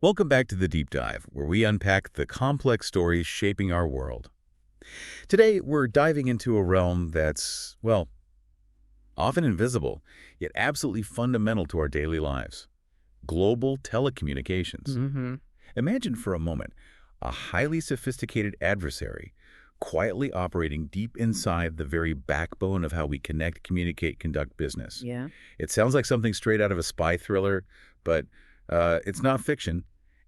Welcome back to The Deep Dive, where we unpack the complex stories shaping our world. Today, we're diving into a realm that's, well, often invisible, yet absolutely fundamental to our daily lives: global telecommunications. hmm Imagine for a moment a highly sophisticated adversary quietly operating deep inside the very backbone of how we connect, communicate, conduct business. Yeah, It sounds like something straight out of a spy thriller, but it's not fiction.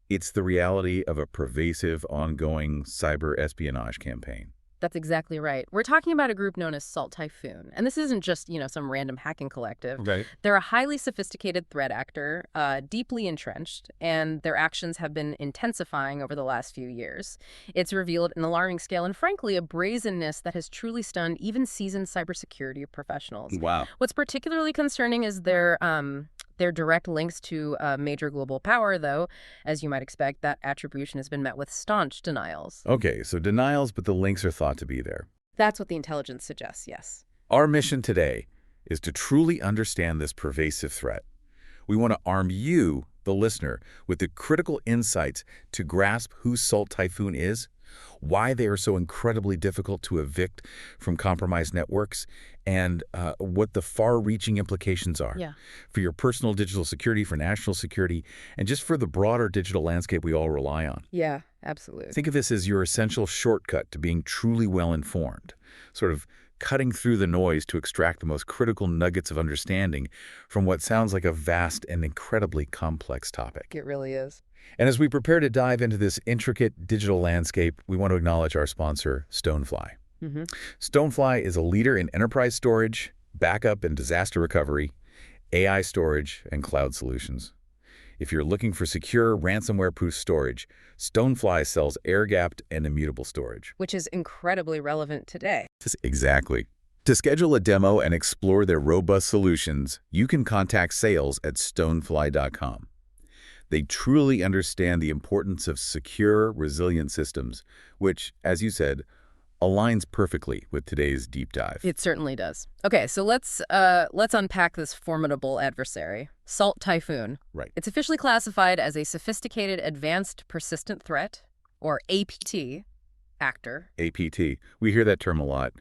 It's the reality of a pervasive, ongoing cyber espionage campaign. that's exactly right. We're talking about a group known as Salt Typhoon. And this isn't just, some random hacking collective. Right. They're a highly sophisticated threat actor, deeply entrenched, and their actions have been intensifying over the last few years. It's revealed an alarming scale and, frankly, a brazenness that has truly stunned even seasoned cybersecurity professionals. Wow. What's particularly concerning is their direct links to major global power, though, as you might expect, that attribution has been met with staunch denials. Okay, so denials, but the links are thought to be there. That's what the intelligence suggests, yes. Our mission today is to truly understand this pervasive threat. We want to arm you, the listener, with the critical insights to grasp who Salt Typhoon is, why they are so incredibly difficult to evict from compromised networks, and what the far-reaching implications are Yeah. for your personal digital security, for national security, and just for the broader digital landscape we all rely on. Yeah, absolutely. Think of this as your essential shortcut to being truly well-informed, sort of cutting through the noise to extract the most critical nuggets of understanding from what sounds like a vast and incredibly complex topic. It really is. And as we prepare to dive into this intricate digital landscape, we want to acknowledge our sponsor, Stonefly. hmm Stonefly is a leader in enterprise storage, backup and disaster recovery, AI storage, and cloud solutions. If you're looking for secure, ransomware-proof storage, Stonefly sells air-gapped and immutable storage. Which is incredibly relevant today. Exactly. To schedule a demo and explore their robust solutions, you can contact sales at stonefly.com. They truly understand the importance of secure, resilient systems, which, as you said, aligns perfectly with today's deep dive. It certainly does. Okay, so let's unpack this formidable adversary, Salt Typhoon. Right. It's officially classified as a sophisticated advanced persistent threat, or APT, actor. APT. We hear that term a lot.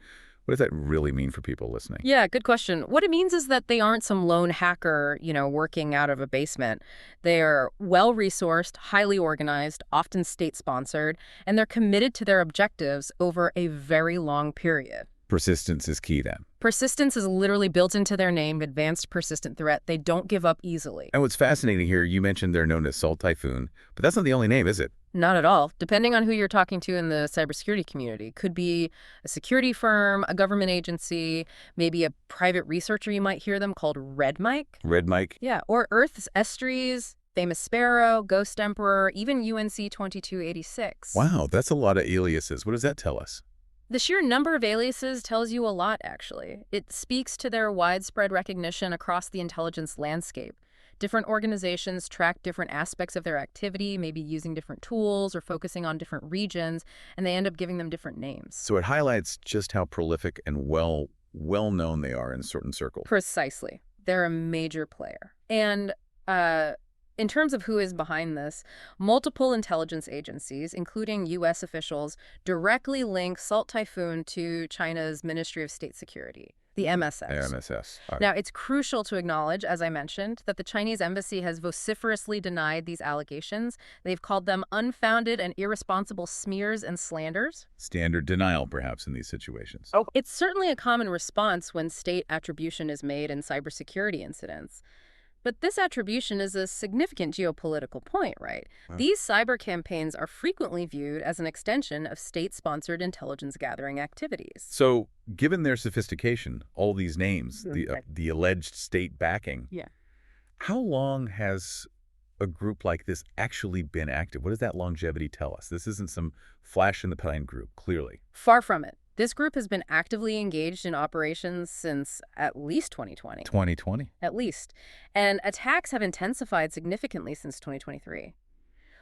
What does that really mean for people listening? Yeah, good question. What it means is that they aren't some lone hacker, working out of a basement. They are well-resourced, highly organized, often state-sponsored, and they're committed to their objectives over a very long period. Persistence is key then. Persistence is literally built into their name, advanced persistent threat. They don't give up easily. And what's fascinating here, you mentioned they're known as Salt Typhoon, but that's not the only name, is it? Not at all. Depending on who you're talking to in the cybersecurity community. Could be a security firm, a government agency, maybe a private researcher you might hear them called Red Mike. Red Mike? Yeah, or Earth's Estuaries, Famous Sparrow, Ghost Emperor, even UNC 2286. Wow, that's a lot of aliases. What does that tell us? The sheer number of aliases tells you a lot, actually. It speaks to their widespread recognition across the intelligence landscape. Different organizations track different aspects of their activity, maybe using different tools or focusing on different regions, and they end up giving them different names. So it highlights just how prolific and well-known they are in certain circles. Precisely. They're a major player. And in terms of who is behind this, multiple intelligence agencies, including U.S. officials, directly link Salt Typhoon to China's Ministry of State Security, the MSS. MSS. All right. Now, it's crucial to acknowledge, as I mentioned, that the Chinese embassy has vociferously denied these allegations. They've called them unfounded and irresponsible smears and slanders. Standard denial, perhaps, in these situations. It's certainly a common response when state attribution is made in cybersecurity incidents. But this attribution is a significant geopolitical point, right? Wow. These cyber campaigns are frequently viewed as an extension of state-sponsored intelligence gathering activities. So, given their sophistication, all these names, Right. the alleged state backing, Yeah. how long has a group like this actually been active? What does that longevity tell us? This isn't some flash-in-the-pan group, clearly. Far from it. This group has been actively engaged in operations since at least 2020. 2020. At least. And attacks have intensified significantly since 2023.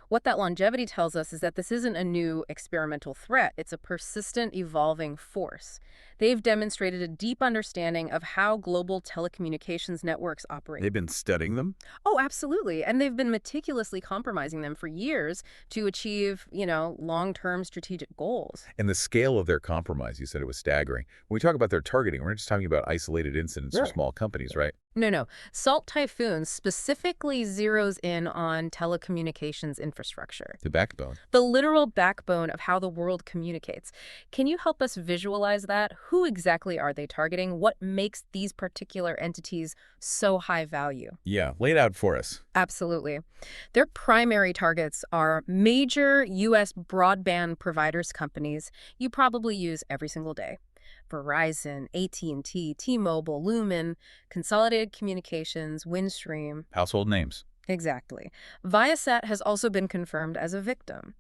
What that longevity tells us is that this isn't a new experimental threat. It's a persistent, evolving force. They've demonstrated a deep understanding of how global telecommunications networks operate. They've been studying them? Oh, absolutely. And they've been meticulously compromising them for years to achieve, long-term strategic goals. And the scale of their compromise, you said it was staggering. When we talk about their targeting, we're not just talking about isolated incidents or small companies, right? No. Salt Typhoon specifically zeroes in on telecommunications infrastructure, The backbone. the literal backbone of how the world communicates. Can you help us visualize that? Who exactly are they targeting? What makes these particular entities so high value? Yeah, lay it out for us. Absolutely. Their primary targets are major U.S. broadband providers companies you probably use every single day. Verizon, AT&T, T-Mobile, Lumen, Consolidated Communications, Windstream. Household names. Exactly. Viasat has also been confirmed as a victim.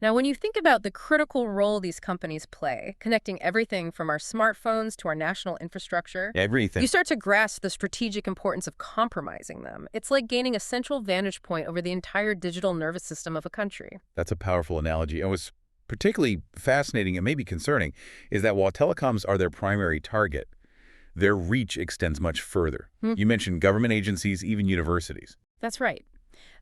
Now, when you think about the critical role these companies play, connecting everything from our smartphones to our national infrastructure, Everything. you start to grasp the strategic importance of compromising them. It's like gaining a central vantage point over the entire digital nervous system of a country. That's a powerful analogy. And what's particularly fascinating and maybe concerning is that while telecoms are their primary target, their reach extends much further. You mentioned government agencies, even universities. That's right.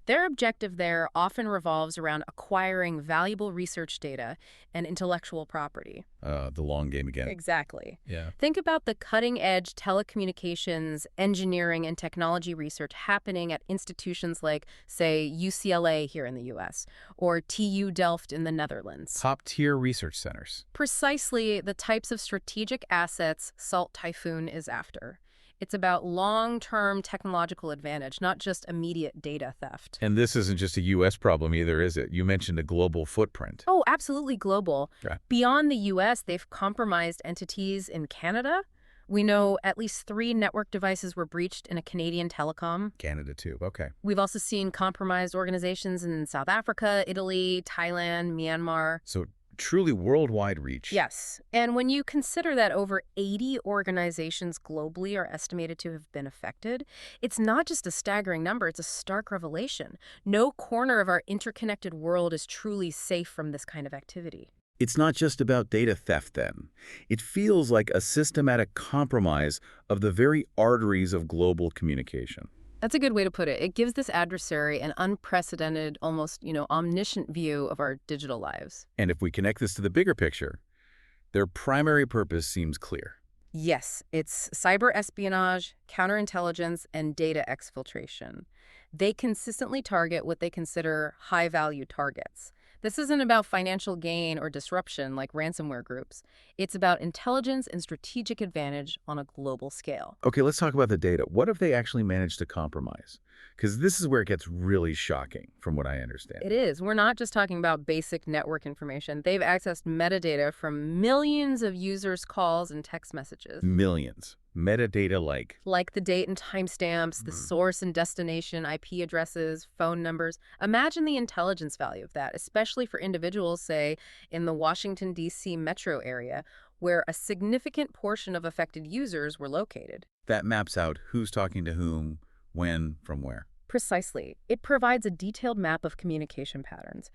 Their objective there often revolves around acquiring valuable research data and intellectual property. The long game again. Exactly. Yeah. Think about the cutting-edge telecommunications, engineering, and technology research happening at institutions like, say, UCLA here in the U.S. or TU Delft in the Netherlands. Top-tier research centers. Precisely the types of strategic assets Salt Typhoon is after. It's about long-term technological advantage, not just immediate data theft. And this isn't just a U.S. problem either, is it? You mentioned a global footprint. Oh, absolutely global. Yeah. Beyond the U.S., they've compromised entities in Canada. We know at least 3 network devices were breached in a Canadian telecom. Canada, too. Okay. We've also seen compromised organizations in South Africa, Italy, Thailand, Myanmar. So truly worldwide reach. Yes. And when you consider that over 80 organizations globally are estimated to have been affected, it's not just a staggering number, it's a stark revelation. No corner of our interconnected world is truly safe from this kind of activity. It's not just about data theft, then. It feels like a systematic compromise of the very arteries of global communication. That's a good way to put it. It gives this adversary an unprecedented, almost, omniscient view of our digital lives. And if we connect this to the bigger picture, their primary purpose seems clear. Yes, it's cyber espionage, counterintelligence, and data exfiltration. They consistently target what they consider high-value targets. This isn't about financial gain or disruption like ransomware groups. It's about intelligence and strategic advantage on a global scale. Okay, let's talk about the data. What have they actually managed to compromise? Because this is where it gets really shocking, from what I understand. It is. We're not just talking about basic network information. They've accessed metadata from millions of users' calls and text messages. Millions. Metadata like the date and timestamps, the source and destination, IP addresses, phone numbers. Imagine the intelligence value of that, especially for individuals, say, in the Washington, D.C. metro area, where a significant portion of affected users were located. That maps out who's talking to whom, when, from where. Precisely. It provides a detailed map of communication patterns.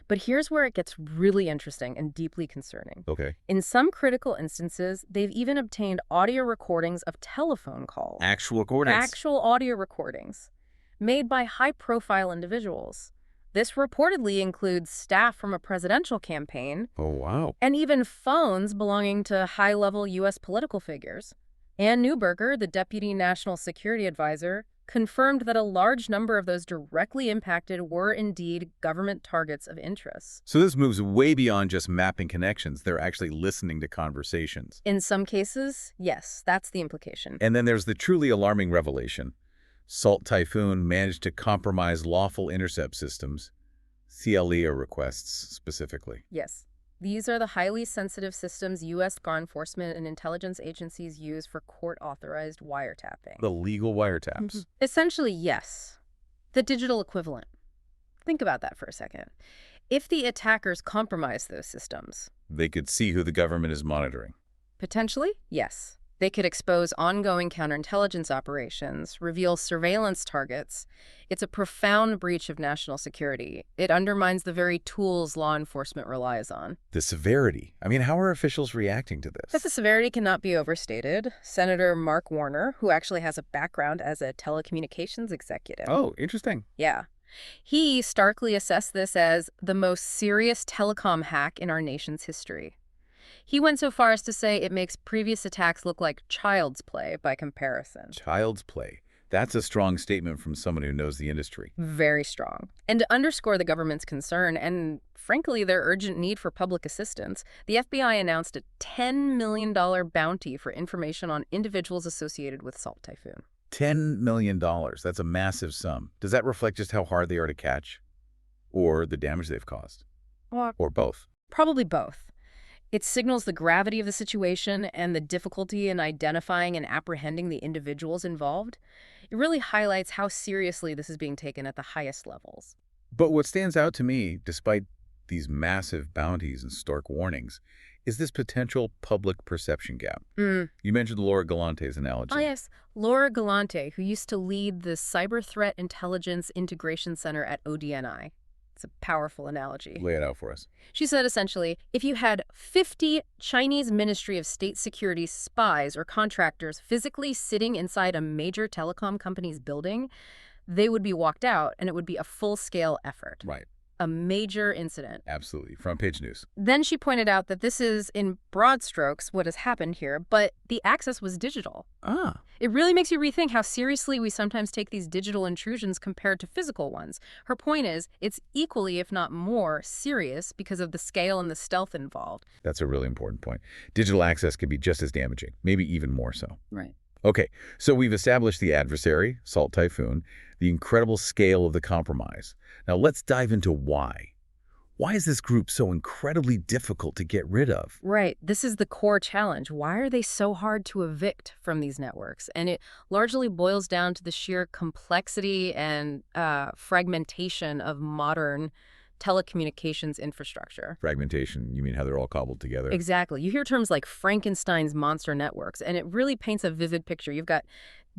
But here's where it gets really interesting and deeply concerning. Okay. In some critical instances, they've even obtained audio recordings of telephone calls. Actual recordings. Actual audio recordings made by high-profile individuals. This reportedly includes staff from a presidential campaign. Oh, wow. And even phones belonging to high-level U.S. political figures. Ann Neuberger, the Deputy National Security Advisor, confirmed that a large number of those directly impacted were indeed government targets of interest. So this moves way beyond just mapping connections. They're actually listening to conversations. In some cases, yes, that's the implication. And then there's the truly alarming revelation. Salt Typhoon managed to compromise lawful intercept systems, CLEO requests specifically. Yes. These are the highly sensitive systems U.S. law enforcement and intelligence agencies use for court-authorized wiretapping. The legal wiretaps. Essentially, yes. The digital equivalent. Think about that for a second. If the attackers compromise those systems, They could see who the government is monitoring. potentially, yes. They could expose ongoing counterintelligence operations, reveal surveillance targets. It's a profound breach of national security. It undermines the very tools law enforcement relies on. The severity. I mean, how are officials reacting to But this? the severity cannot be overstated. Senator Mark Warner, who actually has a background as a telecommunications executive. Oh, interesting. Yeah. He starkly assessed this as the most serious telecom hack in our nation's history. He went so far as to say it makes previous attacks look like child's play by comparison. Child's play. That's a strong statement from someone who knows the industry. Very strong. And to underscore the government's concern and, frankly, their urgent need for public assistance, the FBI announced a $10 million bounty for information on individuals associated with Salt Typhoon. $10 million. That's a massive sum. Does that reflect just how hard they are to catch? Or the damage they've caused? Well, Or both? probably both. It signals the gravity of the situation and the difficulty in identifying and apprehending the individuals involved. It really highlights how seriously this is being taken at the highest levels. But what stands out to me, despite these massive bounties and stark warnings, is this potential public perception gap. You mentioned Laura Galante's analogy. Oh, yes. Laura Galante, who used to lead the Cyber Threat Intelligence Integration Center at ODNI. It's a powerful analogy. Lay it out for us. She said, essentially, if you had 50 Chinese Ministry of State Security spies or contractors physically sitting inside a major telecom company's building, they would be walked out, and it would be a full-scale effort. Right. A major incident. Absolutely. Front page news. Then she pointed out that this is, in broad strokes, what has happened here, but the access was digital. Ah. It really makes you rethink how seriously we sometimes take these digital intrusions compared to physical ones. Her point is, it's equally, if not more, serious because of the scale and the stealth involved. That's a really important point. Digital access can be just as damaging, maybe even more so. Right. Okay, so we've established the adversary, Salt Typhoon, the incredible scale of the compromise. Now let's dive into why. Why is this group so incredibly difficult to get rid of? Right. This is the core challenge. Why are they so hard to evict from these networks? And it largely boils down to the sheer complexity and fragmentation of modern telecommunications infrastructure. Fragmentation, you mean how they're all cobbled together? Exactly. You hear terms like Frankenstein's monster networks, and it really paints a vivid picture. You've got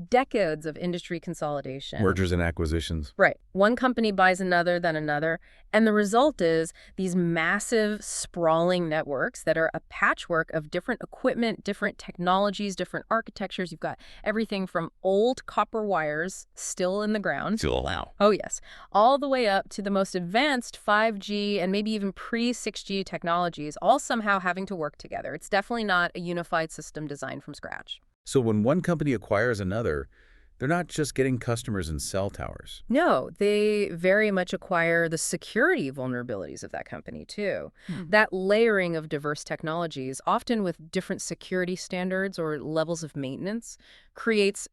decades of industry consolidation. Mergers and acquisitions. Right. One company buys another, then another. And the result is these massive, sprawling networks that are a patchwork of different equipment, different technologies, different architectures. You've got everything from old copper wires still in the ground. Still allow. Oh, yes. All the way up to the most advanced 5G and maybe even pre-6G technologies, all somehow having to work together. It's definitely not a unified system designed from scratch. So when one company acquires another, they're not just getting customers and cell towers. No, they very much acquire the security vulnerabilities of that company, too. That layering of diverse technologies, often with different security standards or levels of maintenance, creates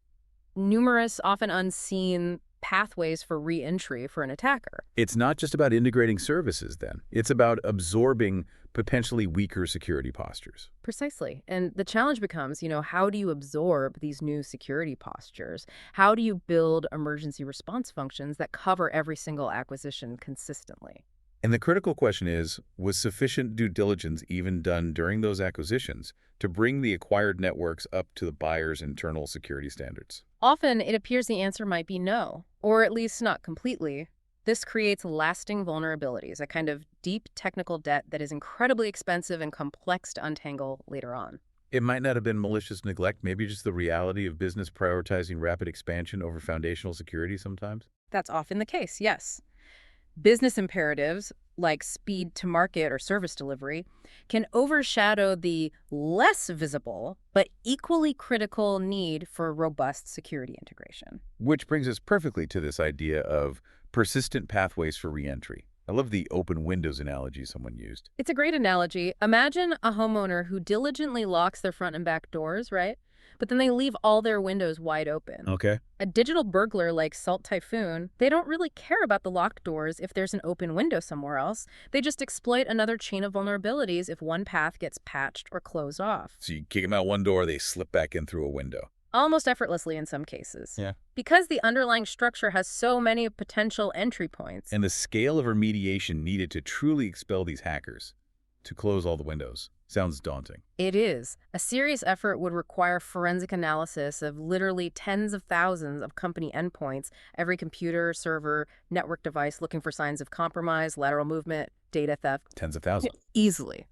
numerous, often unseen pathways for re-entry for an attacker. It's not just about integrating services, then. It's about absorbing potentially weaker security postures. Precisely. And the challenge becomes, how do you absorb these new security postures? How do you build emergency response functions that cover every single acquisition consistently? And the critical question is, was sufficient due diligence even done during those acquisitions to bring the acquired networks up to the buyer's internal security standards? Often, it appears the answer might be no, or at least not completely. This creates lasting vulnerabilities, a kind of deep technical debt that is incredibly expensive and complex to untangle later on. It might not have been malicious neglect, maybe just the reality of business prioritizing rapid expansion over foundational security sometimes? That's often the case, yes. Business imperatives, like speed to market or service delivery, can overshadow the less visible but equally critical need for robust security integration. Which brings us perfectly to this idea of persistent pathways for reentry. I love the open windows analogy someone used. It's a great analogy. Imagine a homeowner who diligently locks their front and back doors, right? But then they leave all their windows wide open. Okay. A digital burglar like Salt Typhoon, they don't really care about the locked doors if there's an open window somewhere else. They just exploit another chain of vulnerabilities if one path gets patched or closed off. So you kick them out one door, they slip back in through a window. Almost effortlessly in some cases. Yeah. Because the underlying structure has so many potential entry points. And the scale of remediation needed to truly expel these hackers, to close all the windows. Sounds daunting. It is. A serious effort would require forensic analysis of literally tens of thousands of company endpoints, every computer, server, network device looking for signs of compromise, lateral movement, data theft. Tens of thousands. Easily.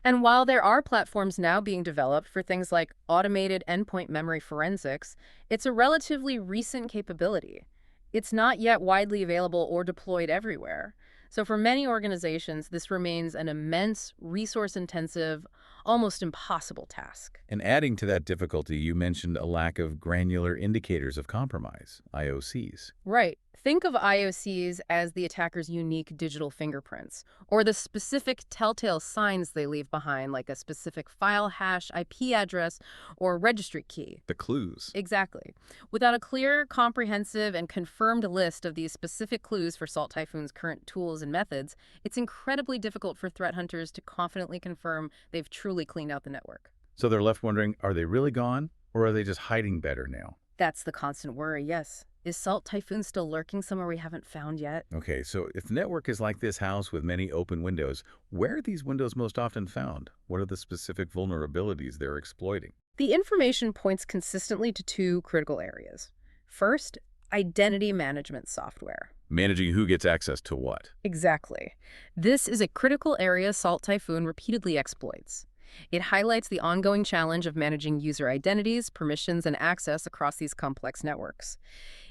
And while there are platforms now being developed for things like automated endpoint memory forensics, it's a relatively recent capability. It's not yet widely available or deployed everywhere. So for many organizations, this remains an immense, resource-intensive, almost impossible task. And adding to that difficulty, you mentioned a lack of granular indicators of compromise, IOCs. Right. Think of IOCs as the attacker's unique digital fingerprints, or the specific telltale signs they leave behind, like a specific file hash, IP address, or registry key. The clues. Exactly. Without a clear, comprehensive, and confirmed list of these specific clues for Salt Typhoon's current tools and methods, it's incredibly difficult for threat hunters to confidently confirm they've truly cleaned out the network. So they're left wondering, are they really gone, or are they just hiding better now? That's the constant worry, yes. Is Salt Typhoon still lurking somewhere we haven't found yet? Okay, so if the network is like this house with many open windows, where are these windows most often found? What are the specific vulnerabilities they're exploiting? The information points consistently to two critical areas. First, identity management software. Managing who gets access to what? Exactly. This is a critical area Salt Typhoon repeatedly exploits. It highlights the ongoing challenge of managing user identities, permissions, and access across these complex networks.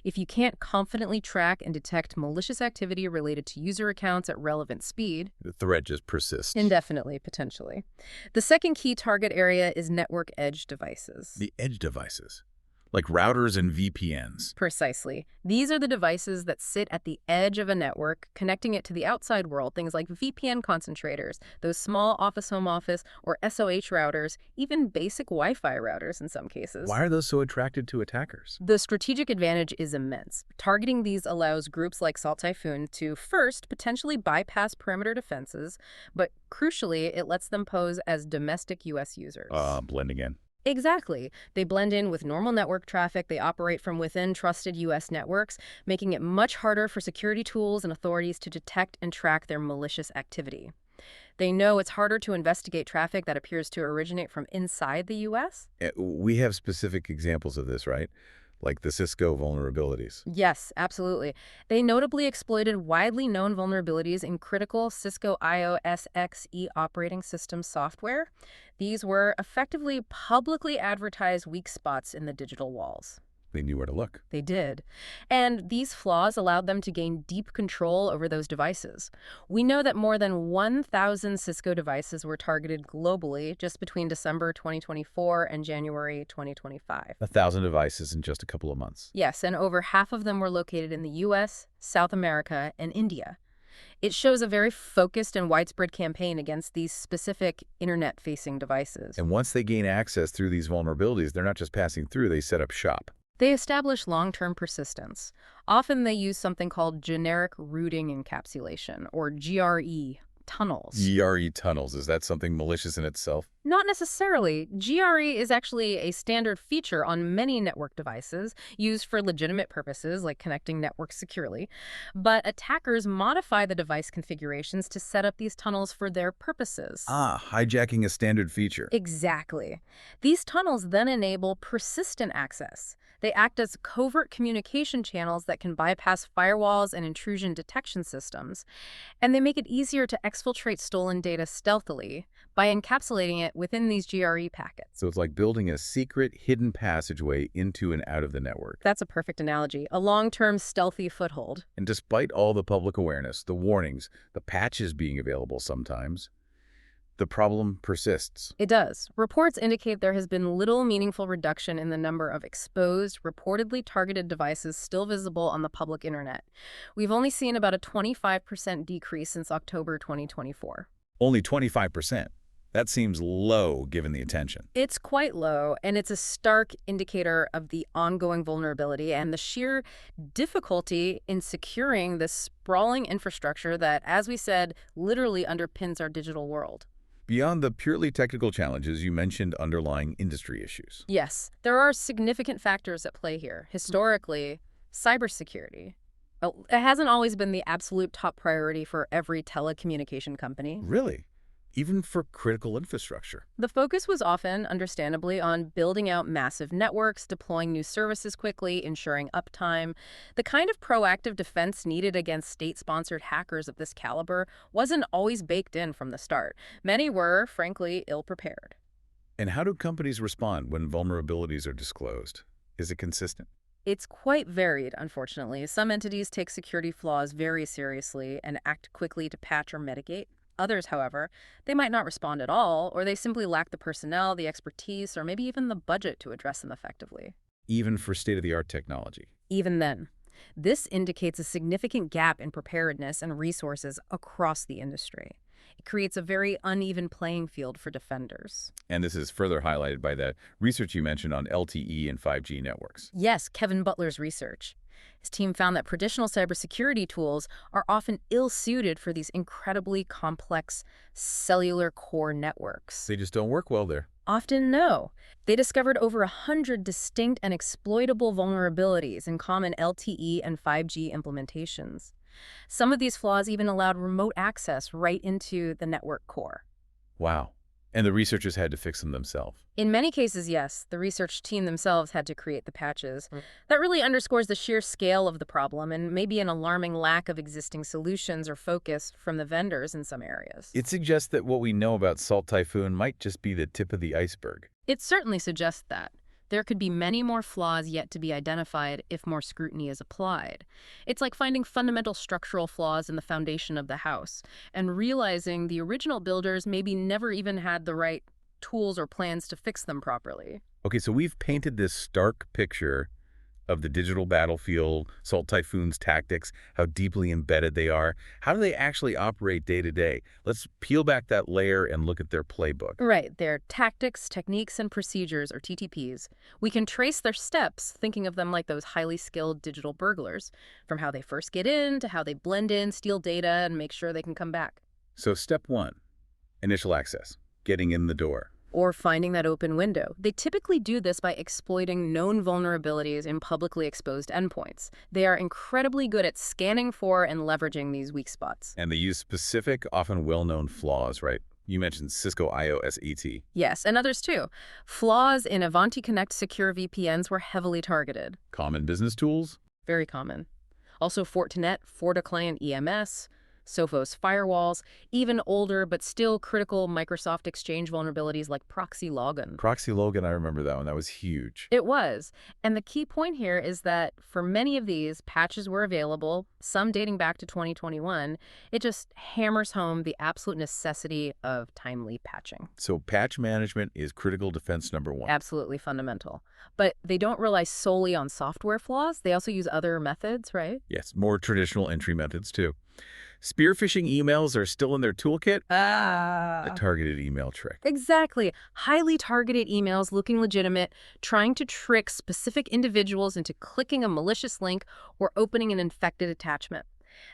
If you can't confidently track and detect malicious activity related to user accounts at relevant speed, The threat just persists. indefinitely, potentially. The second key target area is network edge devices. The edge devices, like routers and VPNs. Precisely. These are the devices that sit at the edge of a network, connecting it to the outside world, things like VPN concentrators, those small office-home office or SOH routers, even basic Wi-Fi routers in some cases. Why are those so attracted to attackers? The strategic advantage is immense. Targeting these allows groups like Salt Typhoon to, first, potentially bypass perimeter defenses, but crucially, it lets them pose as domestic U.S. users. Blending in. Exactly. They blend in with normal network traffic. They operate from within trusted U.S. networks, making it much harder for security tools and authorities to detect and track their malicious activity. They know it's harder to investigate traffic that appears to originate from inside the U.S. We have specific examples of this, right? Like the Cisco vulnerabilities. Yes, absolutely. They notably exploited widely known vulnerabilities in critical Cisco IOSXE operating system software. These were effectively publicly advertised weak spots in the digital walls. They knew where to look. They did. And these flaws allowed them to gain deep control over those devices. We know that more than 1,000 Cisco devices were targeted globally just between December 2024 and January 2025. 1,000 devices in just a couple of months. Yes, and over half of them were located in the U.S., South America, and India. It shows a very focused and widespread campaign against these specific internet-facing devices. And once they gain access through these vulnerabilities, they're not just passing through, they set up shop. They establish long-term persistence. Often they use something called generic routing encapsulation, or GRE, tunnels. GRE tunnels, is that something malicious in itself? Not necessarily. GRE is actually a standard feature on many network devices, used for legitimate purposes like connecting networks securely. But attackers modify the device configurations to set up these tunnels for their purposes. Hijacking a standard feature. Exactly. These tunnels then enable persistent access. They act as covert communication channels that can bypass firewalls and intrusion detection systems, and they make it easier to exfiltrate stolen data stealthily by encapsulating it within these GRE packets. So it's like building a secret, hidden passageway into and out of the network. That's a perfect analogy, a long-term stealthy foothold. And despite all the public awareness, the warnings, the patches being available sometimes, the problem persists. It does. Reports indicate there has been little meaningful reduction in the number of exposed, reportedly targeted devices still visible on the public internet. We've only seen about a 25% decrease since October 2024. Only 25%. That seems low given the attention. It's quite low, and it's a stark indicator of the ongoing vulnerability and the sheer difficulty in securing this sprawling infrastructure that, as we said, literally underpins our digital world. Beyond the purely technical challenges, you mentioned underlying industry issues. Yes, there are significant factors at play here. Historically, cybersecurity. It hasn't always been the absolute top priority for every telecommunication company. Really? even for critical infrastructure. The focus was often, understandably, on building out massive networks, deploying new services quickly, ensuring uptime. The kind of proactive defense needed against state-sponsored hackers of this caliber wasn't always baked in from the start. Many were, frankly, ill-prepared. And how do companies respond when vulnerabilities are disclosed? Is it consistent? It's quite varied, unfortunately. Some entities take security flaws very seriously and act quickly to patch or mitigate. Others, however, they might not respond at all, or they simply lack the personnel, the expertise, or maybe even the budget to address them effectively. Even for state-of-the-art technology? Even then, this indicates a significant gap in preparedness and resources across the industry. It creates a very uneven playing field for defenders. And this is further highlighted by the research you mentioned on LTE and 5G networks. Yes, Kevin Butler's research. His team found that traditional cybersecurity tools are often ill-suited for these incredibly complex cellular core networks. They just don't work well there. Often no. They discovered over 100 distinct and exploitable vulnerabilities in common LTE and 5G implementations. Some of these flaws even allowed remote access right into the network core. Wow. And the researchers had to fix them themselves. In many cases, yes, the research team themselves had to create the patches. That really underscores the sheer scale of the problem and maybe an alarming lack of existing solutions or focus from the vendors in some areas. It suggests that what we know about Salt Typhoon might just be the tip of the iceberg. It certainly suggests that. There could be many more flaws yet to be identified if more scrutiny is applied. It's like finding fundamental structural flaws in the foundation of the house and realizing the original builders maybe never even had the right tools or plans to fix them properly. Okay, so we've painted this stark picture of the digital battlefield, Salt Typhoon's tactics, how deeply embedded they are. How do they actually operate day to day? Let's peel back that layer and look at their playbook. Right, their tactics, techniques, and procedures, or TTPs. We can trace their steps, thinking of them like those highly skilled digital burglars, from how they first get in to how they blend in, steal data, and make sure they can come back. So step one, initial access, getting in the door. Or finding that open window. They typically do this by exploiting known vulnerabilities in publicly exposed endpoints. They are incredibly good at scanning for and leveraging these weak spots. And they use specific, often well-known flaws, right? You mentioned Cisco IOSET. Yes, and others too. Flaws in Avanti Connect secure VPNs were heavily targeted. Common business tools? Very common. Also Fortinet, FortiClient EMS, Sophos firewalls, even older but still critical Microsoft Exchange vulnerabilities like proxy login. Proxy login, I remember that one. That was huge. It was. And the key point here is that for many of these, patches were available, some dating back to 2021. It just hammers home the absolute necessity of timely patching. So patch management is critical defense number one. Absolutely fundamental. But they don't rely solely on software flaws. They also use other methods, right? Yes, more traditional entry methods too. Spear phishing emails are still in their toolkit. A targeted email trick. Exactly. Highly targeted emails looking legitimate, trying to trick specific individuals into clicking a malicious link or opening an infected attachment.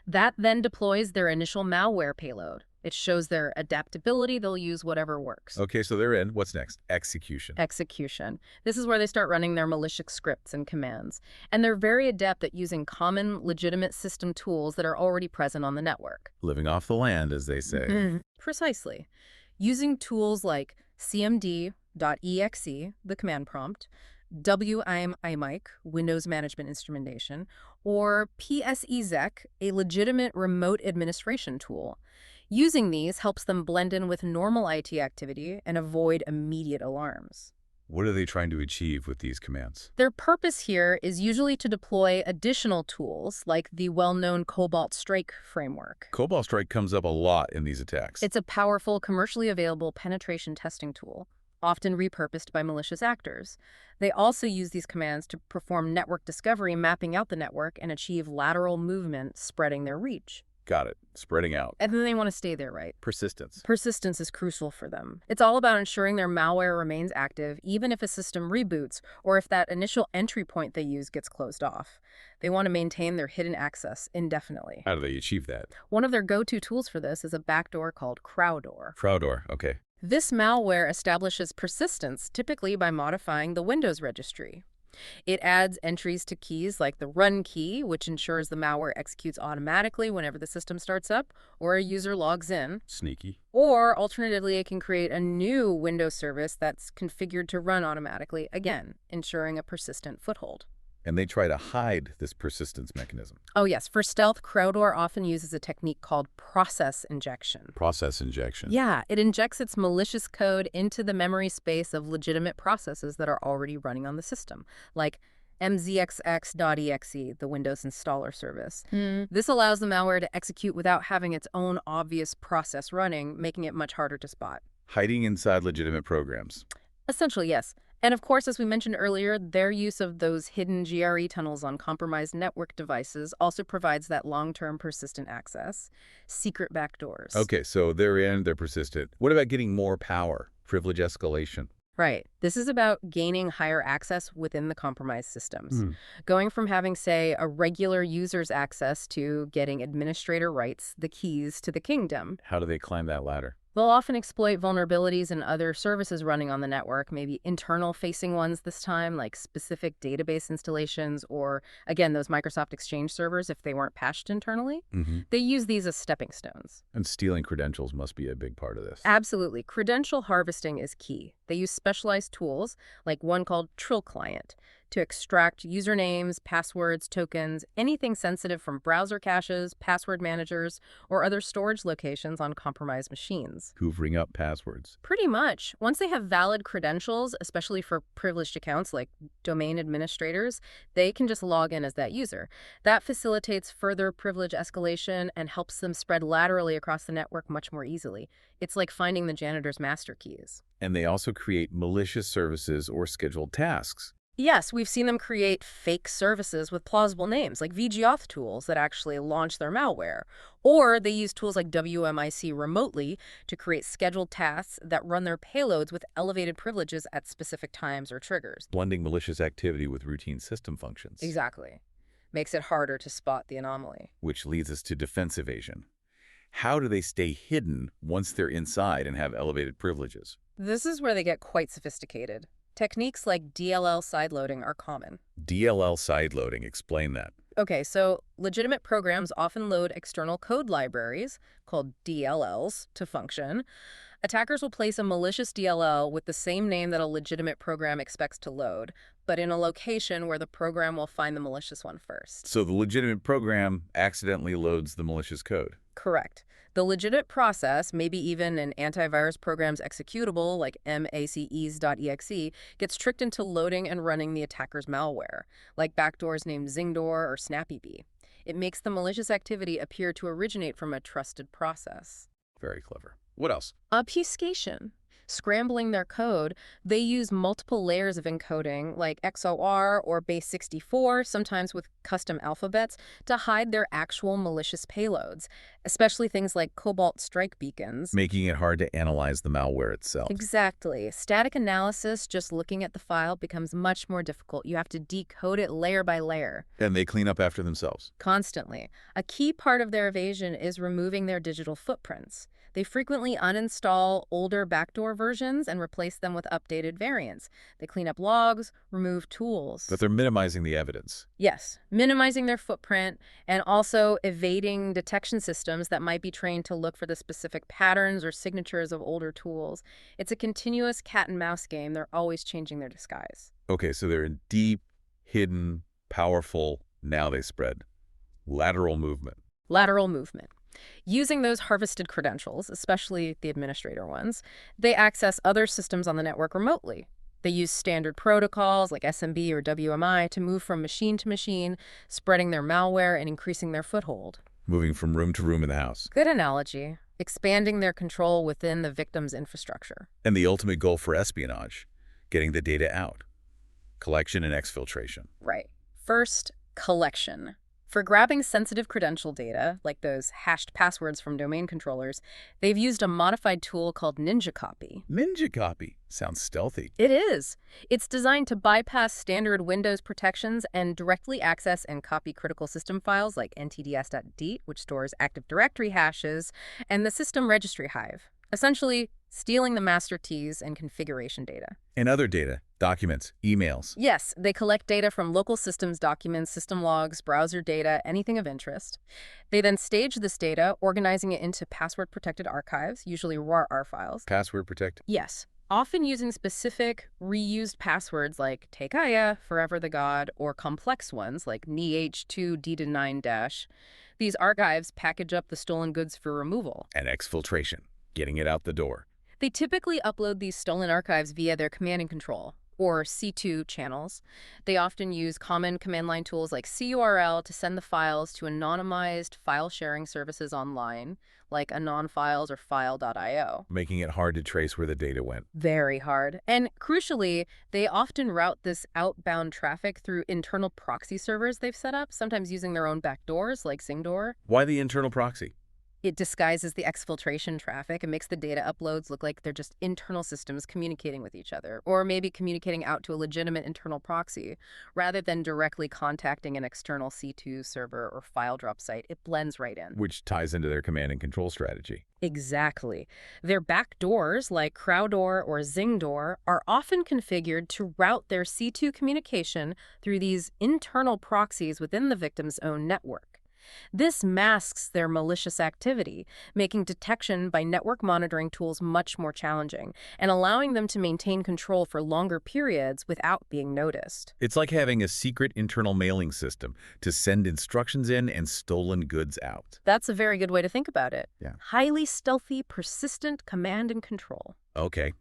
That then deploys their initial malware payload. It shows their adaptability. They'll use whatever works. Okay, so they're in. What's next? Execution. Execution. This is where they start running their malicious scripts and commands. And they're very adept at using common, legitimate system tools that are already present on the network. Living off the land, as they say. Precisely. Using tools like cmd.exe, the command prompt, WIMIC, Windows Management Instrumentation, or PSEXEC, a legitimate remote administration tool. Using these helps them blend in with normal IT activity and avoid immediate alarms. What are they trying to achieve with these commands? Their purpose here is usually to deploy additional tools like the well-known Cobalt Strike framework. Cobalt Strike comes up a lot in these attacks. It's a powerful, commercially available penetration testing tool, often repurposed by malicious actors. They also use these commands to perform network discovery, mapping out the network, and achieve lateral movement, spreading their reach. Got it. Spreading out. And then they want to stay there, right? Persistence. Persistence is crucial for them. It's all about ensuring their malware remains active, even if a system reboots or if that initial entry point they use gets closed off. They want to maintain their hidden access indefinitely. How do they achieve that? One of their go-to tools for this is a backdoor called Crowdor. Crowdor, okay. This malware establishes persistence, typically by modifying the Windows registry. It adds entries to keys like the run key, which ensures the malware executes automatically whenever the system starts up or a user logs in. Sneaky. Or alternatively, it can create a new Windows service that's configured to run automatically, again, ensuring a persistent foothold. And they try to hide this persistence mechanism. Oh yes, for stealth, Crowdor often uses a technique called process injection. Process injection. Yeah, it injects its malicious code into the memory space of legitimate processes that are already running on the system, like mzxx.exe, the Windows installer service. This allows the malware to execute without having its own obvious process running, making it much harder to spot. Hiding inside legitimate programs. Essentially, yes. And of course, as we mentioned earlier, their use of those hidden GRE tunnels on compromised network devices also provides that long-term persistent access. Secret backdoors. Okay, so they're persistent. What about getting more power? Privilege escalation. Right. This is about gaining higher access within the compromised systems. Going from having, say, a regular user's access to getting administrator rights, the keys to the kingdom. How do they climb that ladder? They'll often exploit vulnerabilities in other services running on the network, maybe internal-facing ones this time, like specific database installations or, again, those Microsoft Exchange servers if they weren't patched internally. They use these as stepping stones. And stealing credentials must be a big part of this. Absolutely. Credential harvesting is key. They use specialized tools, like one called Trill Client, to extract usernames, passwords, tokens, anything sensitive from browser caches, password managers, or other storage locations on compromised machines. Hoovering up passwords. Pretty much. Once they have valid credentials, especially for privileged accounts like domain administrators, they can just log in as that user. That facilitates further privilege escalation and helps them spread laterally across the network much more easily. It's like finding the janitor's master keys. And they also create malicious services or scheduled tasks. Yes, we've seen them create fake services with plausible names, like VGAuth tools that actually launch their malware. Or they use tools like WMIC remotely to create scheduled tasks that run their payloads with elevated privileges at specific times or triggers. Blending malicious activity with routine system functions. Exactly. Makes it harder to spot the anomaly. Which leads us to defense evasion. How do they stay hidden once they're inside and have elevated privileges? This is where they get quite sophisticated. Techniques like DLL sideloading are common. DLL sideloading, explain that. Okay, so legitimate programs often load external code libraries, called DLLs, to function. Attackers will place a malicious DLL with the same name that a legitimate program expects to load, but in a location where the program will find the malicious one first. So the legitimate program accidentally loads the malicious code. Correct. The legitimate process, maybe even an antivirus program's executable like maces.exe, gets tricked into loading and running the attacker's malware, like backdoors named Zingdoor or SnappyBee. It makes the malicious activity appear to originate from a trusted process. Very clever. What else? Obfuscation. Scrambling their code, they use multiple layers of encoding, like XOR or base 64, sometimes with custom alphabets, to hide their actual malicious payloads, especially things like Cobalt strike beacons. Making it hard to analyze the malware itself. Exactly. Static analysis, just looking at the file, becomes much more difficult. You have to decode it layer by layer. And they clean up after themselves. Constantly. A key part of their evasion is removing their digital footprints. They frequently uninstall older backdoor versions and replace them with updated variants. They clean up logs, remove tools. But they're minimizing the evidence. Yes, minimizing their footprint and also evading detection systems that might be trained to look for the specific patterns or signatures of older tools. It's a continuous cat and mouse game. They're always changing their disguise. Okay, so they're in deep, hidden, powerful, now they spread. Lateral movement. Lateral movement. Using those harvested credentials, especially the administrator ones, they access other systems on the network remotely. They use standard protocols like SMB or WMI to move from machine to machine, spreading their malware and increasing their foothold. Moving from room to room in the house. Good analogy. Expanding their control within the victim's infrastructure. And the ultimate goal for espionage, getting the data out. Collection and exfiltration. Right. First, collection. For grabbing sensitive credential data, like those hashed passwords from domain controllers, they've used a modified tool called Ninja Copy. Ninja Copy. Sounds stealthy. It is. It's designed to bypass standard Windows protections and directly access and copy critical system files like ntds.d, which stores Active Directory hashes, and the system registry hive. Essentially, stealing the master keys and configuration data. And other data, documents, emails. Yes, they collect data from local systems documents, system logs, browser data, anything of interest. They then stage this data, organizing it into password-protected archives, usually RAR files. Password protected. Yes, often using specific, reused passwords like Tekaya, Forever the God, or complex ones like NIH2D9-. These archives package up the stolen goods for removal. And exfiltration, getting it out the door. They typically upload these stolen archives via their command and control, or C2 channels. They often use common command line tools like CURL to send the files to anonymized file sharing services online, like AnonFiles or File.io. Making it hard to trace where the data went. Very hard. And crucially, they often route this outbound traffic through internal proxy servers they've set up, sometimes using their own backdoors like Zingdoor. Why the internal proxy? It disguises the exfiltration traffic and makes the data uploads look like they're just internal systems communicating with each other, or maybe communicating out to a legitimate internal proxy, rather than directly contacting an external C2 server or file drop site. It blends right in. Which ties into their command and control strategy. Exactly. Their backdoors, like Crowdor or Zingdoor, are often configured to route their C2 communication through these internal proxies within the victim's own network. This masks their malicious activity, making detection by network monitoring tools much more challenging, and allowing them to maintain control for longer periods without being noticed. It's like having a secret internal mailing system to send instructions in and stolen goods out. That's a very good way to think about it. Yeah. Highly stealthy, persistent command and control. Okay.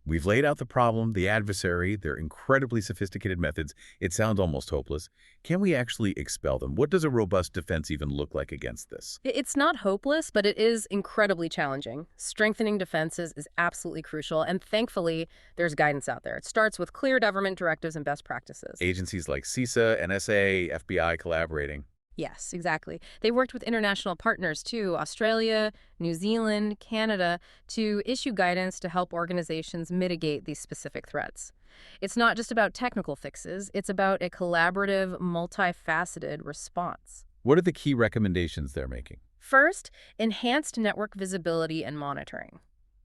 We've laid out the problem, the adversary, their incredibly sophisticated methods. It sounds almost hopeless. Can we actually expel them? What does a robust defense even look like against this? It's not hopeless, but it is incredibly challenging. Strengthening defenses is absolutely crucial, and thankfully, there's guidance out there. It starts with clear government directives and best practices. Agencies like CISA, NSA, FBI collaborating. Yes, exactly. They worked with international partners too, Australia, New Zealand, Canada, to issue guidance to help organizations mitigate these specific threats. It's not just about technical fixes, it's about a collaborative, multifaceted response. What are the key recommendations they're making? First, enhanced network visibility and monitoring.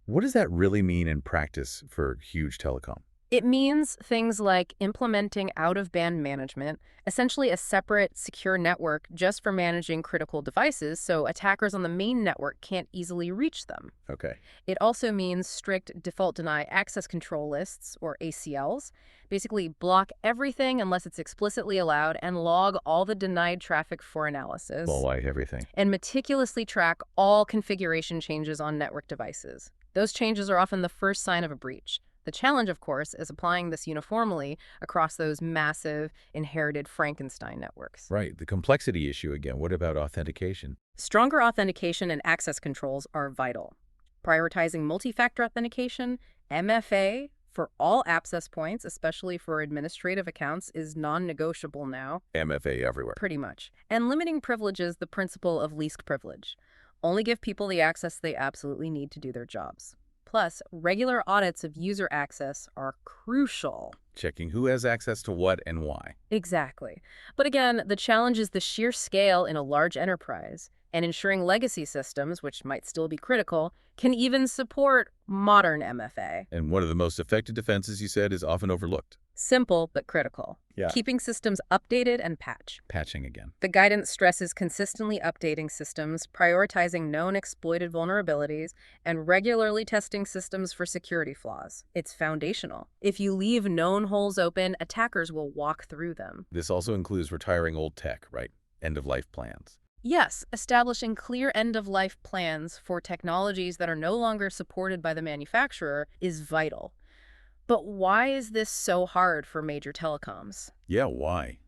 What does that really mean in practice for huge telecom? It means things like implementing out-of-band management, essentially a separate, secure network just for managing critical devices so attackers on the main network can't easily reach them. Okay. It also means strict default deny access control lists, or ACLs. Basically, block everything unless it's explicitly allowed and log all the denied traffic for analysis. Well, why everything? And meticulously track all configuration changes on network devices. Those changes are often the first sign of a breach. The challenge, of course, is applying this uniformly across those massive, inherited Frankenstein networks. Right. The complexity issue again. What about authentication? Stronger authentication and access controls are vital. Prioritizing multi-factor authentication, MFA, for all access points, especially for administrative accounts, is non-negotiable now. MFA everywhere. Pretty much. And limiting privileges, the principle of least privilege. Only give people the access they absolutely need to do their jobs. Plus, regular audits of user access are crucial. Checking who has access to what and why. Exactly. But again, the challenge is the sheer scale in a large enterprise, and ensuring legacy systems, which might still be critical, can even support modern MFA. And one of the most effective defenses, you said, is often overlooked. Simple, but critical. Yeah. Keeping systems updated and Patching again. The guidance stresses consistently updating systems, prioritizing known exploited vulnerabilities, and regularly testing systems for security flaws. It's foundational. If you leave known holes open, attackers will walk through them. This also includes retiring old tech, right? End-of-life plans. Yes, establishing clear end-of-life plans for technologies that are no longer supported by the manufacturer is vital. But why is this so hard for major telecoms? Yeah, why?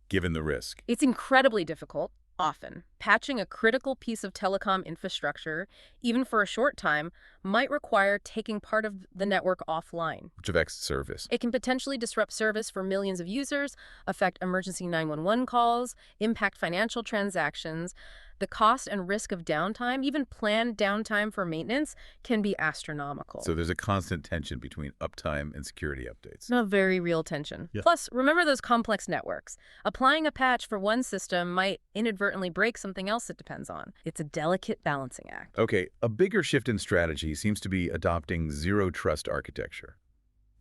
Given the risk. It's incredibly difficult, often. Patching a critical piece of telecom infrastructure, even for a short time, might require taking part of the network offline. Which affects service. It can potentially disrupt service for millions of users, affect emergency 911 calls, impact financial transactions. The cost and risk of downtime, even planned downtime for maintenance, can be astronomical. So there's a constant tension between uptime and security updates. A very real tension. Yeah. Plus, remember those complex networks. Applying a patch for one system might inadvertently break some something else it depends on. It's a delicate balancing act. Okay, a bigger shift in strategy seems to be adopting zero-trust architecture.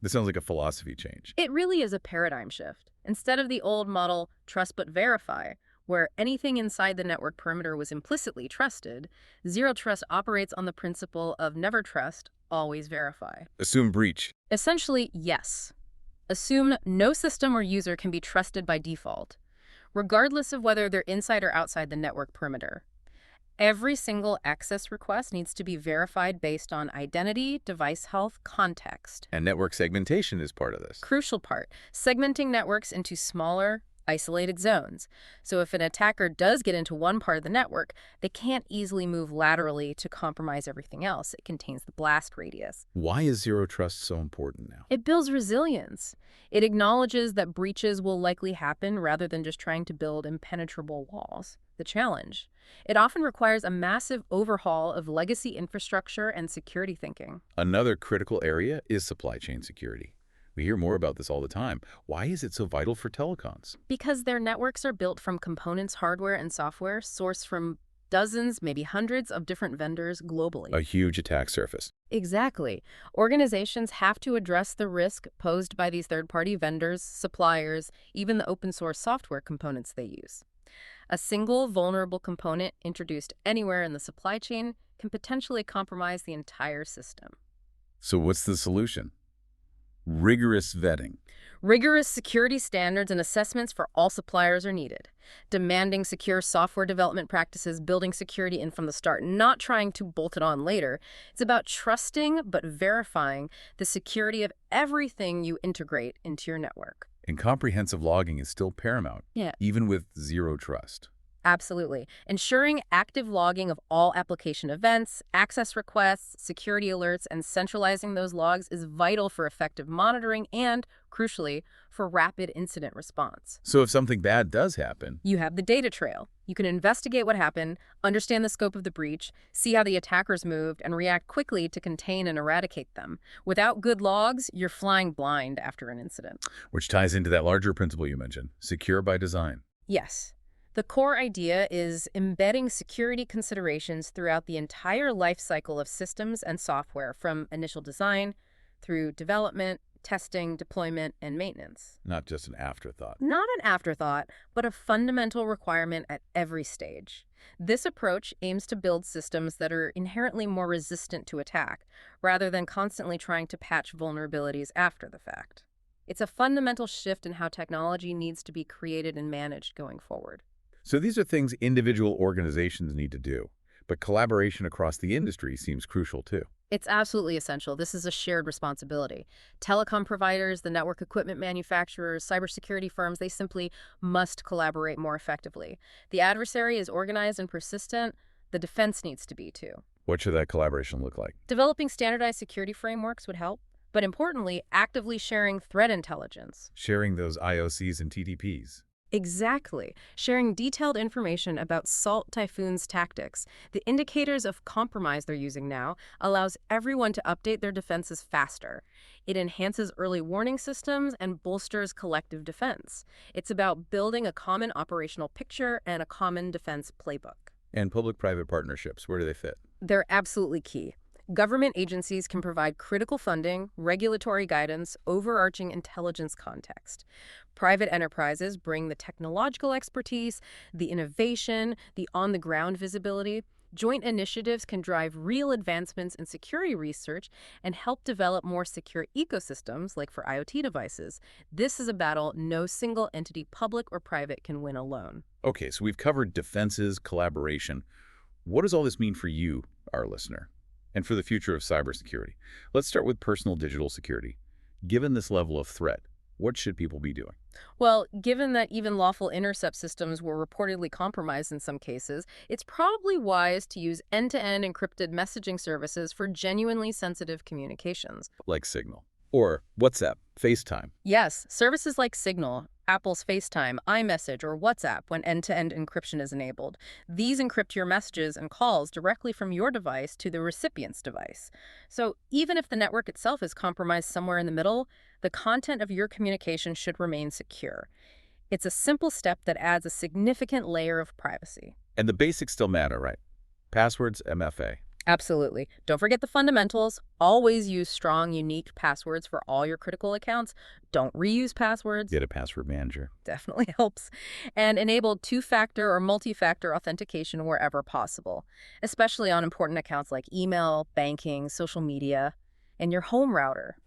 This sounds like a philosophy change. It really is a paradigm shift. Instead of the old model, trust but verify, where anything inside the network perimeter was implicitly trusted, zero trust operates on the principle of never trust, always verify. Assume breach. Essentially, yes. Assume no system or user can be trusted by default, regardless of whether they're inside or outside the network perimeter. Every single access request needs to be verified based on identity, device health, context. And network segmentation is part of this. Crucial part, segmenting networks into smaller, isolated zones. So if an attacker does get into one part of the network, they can't easily move laterally to compromise everything else. It contains the blast radius. Why is zero trust so important now? It builds resilience. It acknowledges that breaches will likely happen rather than just trying to build impenetrable walls. The challenge. It often requires a massive overhaul of legacy infrastructure and security thinking. Another critical area is supply chain security. We hear more about this all the time. Why is it so vital for telecoms? Because their networks are built from components, hardware, and software sourced from dozens, maybe hundreds of different vendors globally. A huge attack surface. Exactly. Organizations have to address the risk posed by these third-party vendors, suppliers, even the open-source software components they use. A single vulnerable component introduced anywhere in the supply chain can potentially compromise the entire system. So what's the solution? Rigorous vetting. Rigorous security standards and assessments for all suppliers are needed. Demanding secure software development practices, building security in from the start, not trying to bolt it on later. It's about trusting but verifying the security of everything you integrate into your network. And comprehensive logging is still paramount, even with zero trust. Absolutely. Ensuring active logging of all application events, access requests, security alerts, and centralizing those logs is vital for effective monitoring and, crucially, for rapid incident response. So if something bad does happen, you have the data trail. You can investigate what happened, understand the scope of the breach, see how the attackers moved, and react quickly to contain and eradicate them. Without good logs, you're flying blind after an incident. Which ties into that larger principle you mentioned, secure by design. Yes. The core idea is embedding security considerations throughout the entire life cycle of systems and software, from initial design through development, testing, deployment, and maintenance. Not just an afterthought. Not an afterthought, but a fundamental requirement at every stage. This approach aims to build systems that are inherently more resistant to attack, rather than constantly trying to patch vulnerabilities after the fact. It's a fundamental shift in how technology needs to be created and managed going forward. So these are things individual organizations need to do, but collaboration across the industry seems crucial too. It's absolutely essential. This is a shared responsibility. Telecom providers, the network equipment manufacturers, cybersecurity firms, they simply must collaborate more effectively. The adversary is organized and persistent. The defense needs to be too. What should that collaboration look like? Developing standardized security frameworks would help, but importantly, actively sharing threat intelligence. Sharing those IOCs and TTPs. Exactly. Sharing detailed information about Salt Typhoon's tactics, the indicators of compromise they're using now, allows everyone to update their defenses faster. It enhances early warning systems and bolsters collective defense. It's about building a common operational picture and a common defense playbook. And public-private partnerships, where do they fit? They're absolutely key. Government agencies can provide critical funding, regulatory guidance, overarching intelligence context. Private enterprises bring the technological expertise, the innovation, the on-the-ground visibility. Joint initiatives can drive real advancements in security research and help develop more secure ecosystems, like for IoT devices. This is a battle no single entity, public or private, can win alone. Okay, so we've covered defenses, collaboration. What does all this mean for you, our listener, and for the future of cybersecurity? Let's start with personal digital security. Given this level of threat, what should people be doing? Well, given that even lawful intercept systems were reportedly compromised in some cases, it's probably wise to use end-to-end encrypted messaging services for genuinely sensitive communications. Like Signal. Or WhatsApp, FaceTime. Yes, services like Signal, Apple's FaceTime, iMessage, or WhatsApp when end-to-end encryption is enabled. These encrypt your messages and calls directly from your device to the recipient's device. So even if the network itself is compromised somewhere in the middle, the content of your communication should remain secure. It's a simple step that adds a significant layer of privacy. And the basics still matter, right? Passwords, MFA. Absolutely. Don't forget the fundamentals. Always use strong, unique passwords for all your critical accounts. Don't reuse passwords. Get a password manager. Definitely helps. And enable two-factor or multi-factor authentication wherever possible, especially on important accounts like email, banking, social media, and your home router.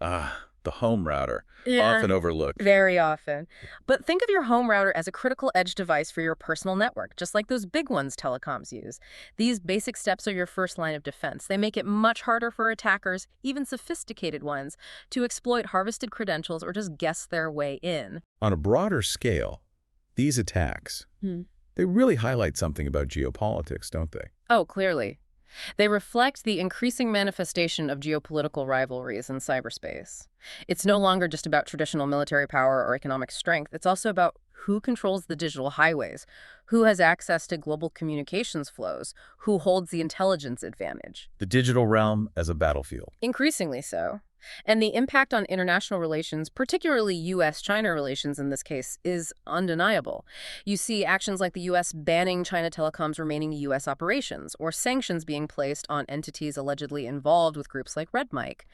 The home router. Yeah. Often overlooked. Very often. But think of your home router as a critical edge device for your personal network, just like those big ones telecoms use. These basic steps are your first line of defense. They make it much harder for attackers, even sophisticated ones, to exploit harvested credentials or just guess their way in. On a broader scale, these attacks, they really highlight something about geopolitics, don't they? Oh, clearly. They reflect the increasing manifestation of geopolitical rivalries in cyberspace. It's no longer just about traditional military power or economic strength. It's also about who controls the digital highways, who has access to global communications flows, who holds the intelligence advantage. The digital realm as a battlefield. Increasingly so. And the impact on international relations, particularly U.S.-China relations in this case, is undeniable. You see actions like the U.S. banning China telecoms remaining U.S. operations, or sanctions being placed on entities allegedly involved with groups like Red Mike.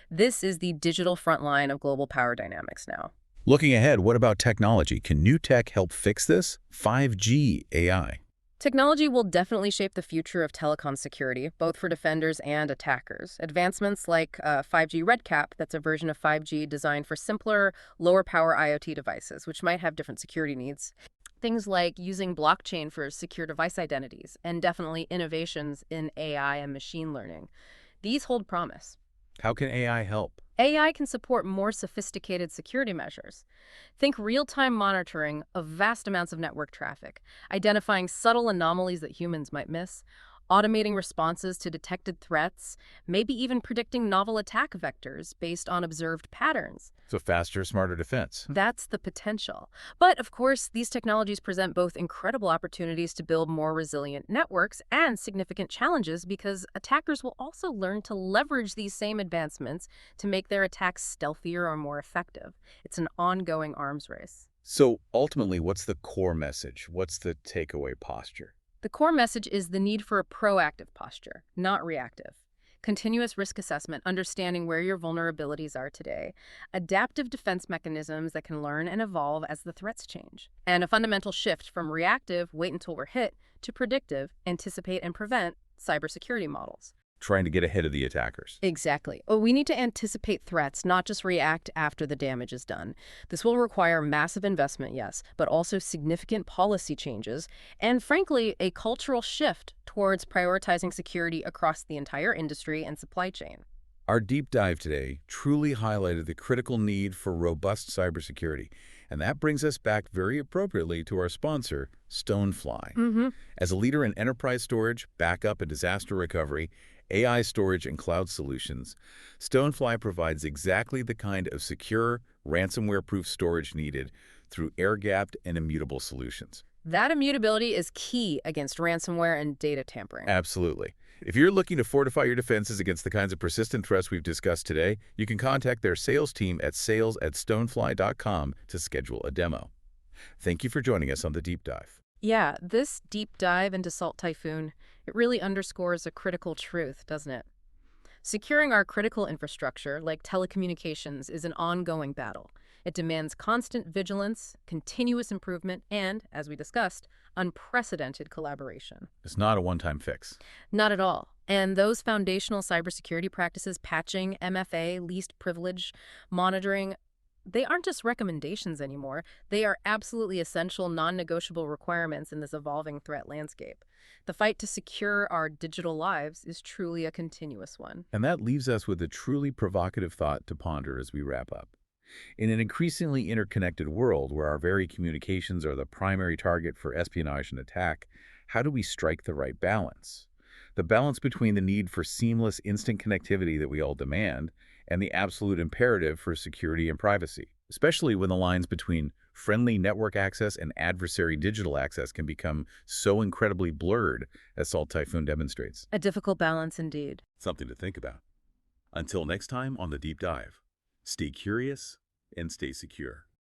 This is the digital front line of global power dynamics now. Looking ahead, what about technology? Can new tech help fix this? 5G, AI. Technology will definitely shape the future of telecom security, both for defenders and attackers. Advancements like 5G RedCap, that's a version of 5G designed for simpler, lower-power IoT devices, which might have different security needs. Things like using blockchain for secure device identities, and definitely innovations in AI and machine learning. These hold promise. How can AI help? AI can support more sophisticated security measures. Think real-time monitoring of vast amounts of network traffic, identifying subtle anomalies that humans might miss, automating responses to detected threats, maybe even predicting novel attack vectors based on observed patterns. So faster, smarter defense. That's the potential. But, of course, these technologies present both incredible opportunities to build more resilient networks and significant challenges because attackers will also learn to leverage these same advancements to make their attacks stealthier or more effective. It's an ongoing arms race. So ultimately, what's the core message? What's the takeaway posture? The core message is the need for a proactive posture, not reactive. Continuous risk assessment, understanding where your vulnerabilities are today. Adaptive defense mechanisms that can learn and evolve as the threats change. And a fundamental shift from reactive, wait until we're hit, to predictive, anticipate and prevent cybersecurity models. Trying to get ahead of the attackers. Exactly. We need to anticipate threats, not just react after the damage is done. This will require massive investment, yes, but also significant policy changes and, frankly, a cultural shift towards prioritizing security across the entire industry and supply chain. Our deep dive today truly highlighted the critical need for robust cybersecurity. And that brings us back very appropriately to our sponsor, Stonefly. As a leader in enterprise storage, backup, and disaster recovery, AI storage, and cloud solutions, Stonefly provides exactly the kind of secure, ransomware-proof storage needed through air-gapped and immutable solutions. That immutability is key against ransomware and data tampering. Absolutely. If you're looking to fortify your defenses against the kinds of persistent threats we've discussed today, you can contact their sales team at sales@stonefly.com to schedule a demo. Thank you for joining us on the Deep Dive. Yeah, this deep dive into Salt Typhoon, it really underscores a critical truth, doesn't it? Securing our critical infrastructure, like telecommunications, is an ongoing battle. It demands constant vigilance, continuous improvement, and, as we discussed, unprecedented collaboration. It's not a one-time fix. Not at all. And those foundational cybersecurity practices, patching, MFA, least privilege, monitoring, they aren't just recommendations anymore. They are absolutely essential, non-negotiable requirements in this evolving threat landscape. The fight to secure our digital lives is truly a continuous one. And that leaves us with a truly provocative thought to ponder as we wrap up. In an increasingly interconnected world where our very communications are the primary target for espionage and attack, how do we strike the right balance? The balance between the need for seamless, instant connectivity that we all demand and the absolute imperative for security and privacy, especially when the lines between friendly network access and adversary digital access can become so incredibly blurred, as Salt Typhoon demonstrates. A difficult balance indeed. Something to think about. Until next time on The Deep Dive, stay curious and stay secure.